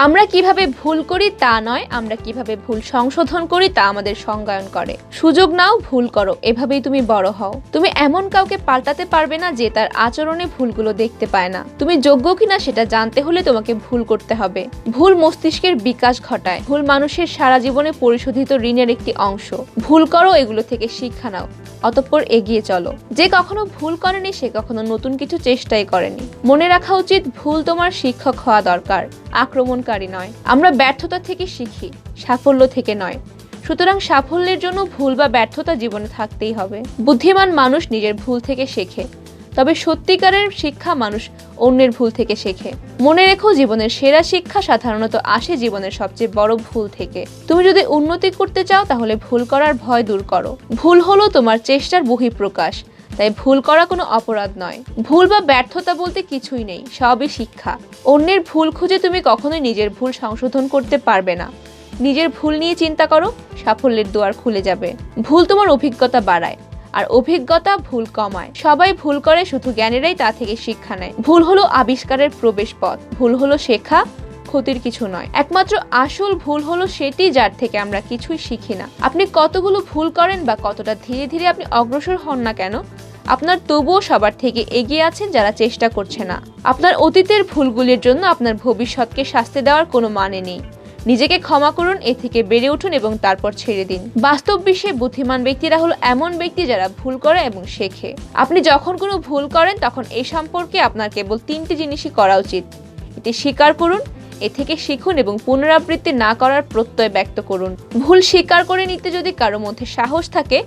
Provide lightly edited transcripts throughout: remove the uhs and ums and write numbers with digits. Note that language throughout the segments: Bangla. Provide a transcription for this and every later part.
আমরা কিভাবে ভুল করি তা নয়, আমরা কিভাবে ভুল সংশোধন করি তা আমাদের সংজ্ঞায়ন করে। সুযোগ নাও, ভুল করো, এভাবেই তুমি বড় হও। তুমি এমন কাউকে পাল্টাতে পারবে না যে তার আচরণে ভুলগুলো দেখতে পায় না। তুমি যোগ্য কিনা সেটা জানতে হলে তোমাকে ভুল করতে হবে। ভুল মস্তিষ্কের বিকাশ ঘটায়। ভুল মানুষের সারা জীবনে পরিশোধিত ঋণের একটি অংশ। ভুল করো, এগুলো থেকে শিক্ষা নাও, অতঃপর এগিয়ে চলো। যে কখনো ভুল করেনি সে কখনো নতুন কিছু চেষ্টাই করেনি। মনে রাখা উচিত, ভুল তোমার শিক্ষক হওয়া দরকার, আক্রমণকারী নয়। আমরা ব্যর্থতা থেকে শিখি, সাফল্য থেকে নয়। সুতরাং সাফল্যের জন্য ভুল বা ব্যর্থতা জীবনে থাকতেই হবে। বুদ্ধিমান মানুষ নিজের ভুল থেকে শেখে, তবে সত্যিকারের শিক্ষা মানুষ অন্যের ভুল থেকে শেখে। মনে রেখো, জীবনের সেরা শিক্ষা সাধারণত আসে জীবনের সবচেয়ে বড় ভুল থেকে। তুমি যদি উন্নতি করতে চাও তাহলে ভুল করার ভয় দূর করো। ভুল হলো তোমার চেষ্টার বহিঃপ্রকাশ, তাই ভুল করা কোনো অপরাধ নয়। ভুল বা ব্যর্থতা বলতে কিছুই নেই, সবই শিক্ষা। অন্যের ভুল খুঁজে তুমি কখনোই নিজের ভুল সংশোধন করতে পারবে না। নিজের ভুল নিয়ে চিন্তা করো, সাফল্যের দুয়ার খুলে যাবে। ভুল তোমার অভিজ্ঞতা বাড়ায়, আর অভিজ্ঞতা ভুল কমায়। সবাই ভুল করে, শুধু জ্ঞানীরাই তা থেকে শিক্ষা নেয়। ভুল হলো আবিষ্কারের প্রবেশ পথ। ভুল হলো শেখা, ক্ষতির কিছু নয়। একমাত্র আসল ভুল হলো সেটি যার থেকে আমরা কিছুই শিখি না। আপনি কতগুলো ভুল করেন বা কতটা ধীরে ধীরে আপনি অগ্রসর হন না কেন, আপনার তবুও সবার থেকে এগিয়ে আছেন যারা চেষ্টা করছে না। আপনার অতীতের ভুলগুলির জন্য আপনার ভবিষ্যৎকে শাস্তি দেওয়ার কোনো মানে নেই। নিজেকে ক্ষমা করুন, এ থেকে বেড়ে উঠুন এবং তারপর ছেড়ে দিন। বাস্তব বিশ্বে বুদ্ধিমান ব্যক্তিরা হলো এমন ব্যক্তি যারা ভুল করে এবং শেখে। আপনি যখন কোনো ভুল করেন তখন এ সম্পর্কে আপনার কেবল 3টি জিনিসই করা উচিত। এটি স্বীকার করুন, এ থেকে শিখুন এবং পুনরাবৃত্তি না করার প্রত্যয় ব্যক্ত করুন। ভুল স্বীকার করে নিতে যদি কারো মধ্যে সাহস থাকে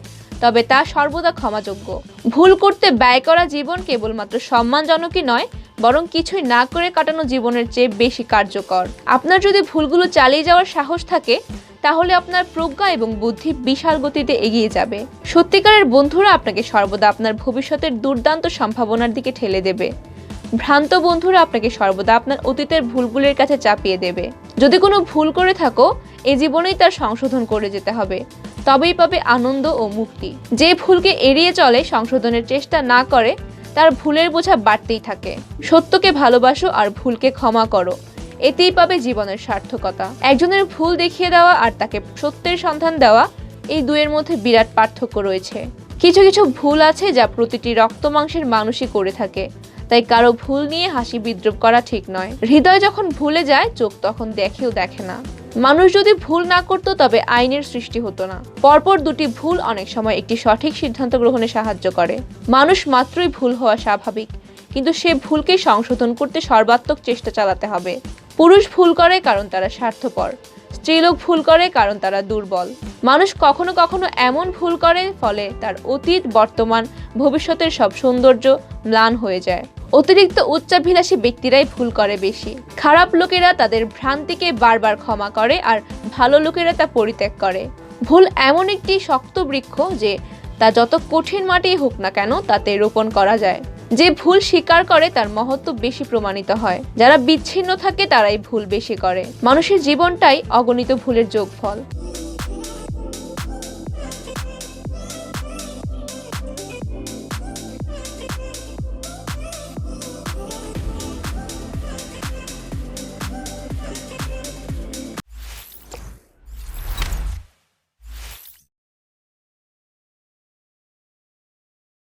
তবে তা সর্বদা ক্ষমাযোগ্য। ভুল করতে ব্যয় করা জীবন কেবলমাত্র সম্মানজনকই নয়, বরং কিছুই না করে কাটানো জীবনের চেয়ে বেশি কার্যকর। আপনার যদি ভুলগুলো চালিয়ে যাওয়ার সাহস থাকে তাহলে আপনার প্রজ্ঞা এবং বুদ্ধি বিশাল গতিতে এগিয়ে যাবে। সত্যিকারের বন্ধুরা আপনাকে সর্বদা আপনার ভবিষ্যতের দুর্দান্ত সম্ভাবনার দিকে ঠেলে দেবে। ভ্রান্ত বন্ধুরা আপনাকে সর্বদা আপনার অতীতের ভুলগুলির কাছে চাপিয়ে দেবে। যদি কোনো ভুল করে থাকো, এ জীবনেই তার সংশোধন করে যেতে হবে, তবেই পাবে আনন্দ ও মুক্তি। যে ভুলকে এড়িয়ে চলে, সংশোধনের চেষ্টা না করে, তার ভুলের বোঝা বাড়তেই থাকে। সত্যকে ভালোবাসো আর ভুলকে ক্ষমা করো, এতেই পাবে জীবনের সার্থকতা। একজনের ভুল দেখিয়ে দেওয়া আর তাকে সত্যের সন্ধান দেওয়া, এই দুয়ের মধ্যে বিরাট পার্থক্য রয়েছে। কিছু কিছু ভুল আছে যা প্রতিটি রক্ত মাংসের মানুষই করে থাকে, তাই কারো ভুল নিয়ে হাসি বিদ্রুপ করা ঠিক নয়। হৃদয় যখন ভুলে যায়, চোখ তখন দেখেও দেখে না। মানুষ যদি ভুল না করত তবে আইনের সৃষ্টি হতো না। পরপর দুটি ভুল অনেক সময় একটি সঠিক সিদ্ধান্ত গ্রহণে সাহায্য করে। মানুষ মাত্রই ভুল হওয়া স্বাভাবিক, কিন্তু সে ভুলকে সংশোধন করতে সর্বাত্মক চেষ্টা চালাতে হবে। পুরুষ ভুল করে কারণ তারা স্বার্থপর, স্ত্রীলোক ভুল করে কারণ তারা দুর্বল। মানুষ কখনো কখনো এমন ভুল করে ফলে তার অতীত, বর্তমান, ভবিষ্যতের সব সৌন্দর্য ম্লান হয়ে যায়। অতিরিক্ত উচ্চাভিলাষী ব্যক্তিরাই ভুল করে বেশি। খারাপ লোকেরা তাদের ভ্রান্তিকে বারবার ক্ষমা করে আর ভালো লোকেরা তা পরিত্যাগ করে। ভুল এমন একটি শক্ত বৃক্ষ যে তা যত কঠিন মাটি হোক না কেন তাতে রোপণ করা যায়। যে ভুল স্বীকার করে তার মহত্ব বেশি প্রমাণিত হয়। যারা বিচ্ছিন্ন থাকে তারাই ভুল বেশি করে। মানুষের জীবনটাই অগণিত ভুলের যোগফল।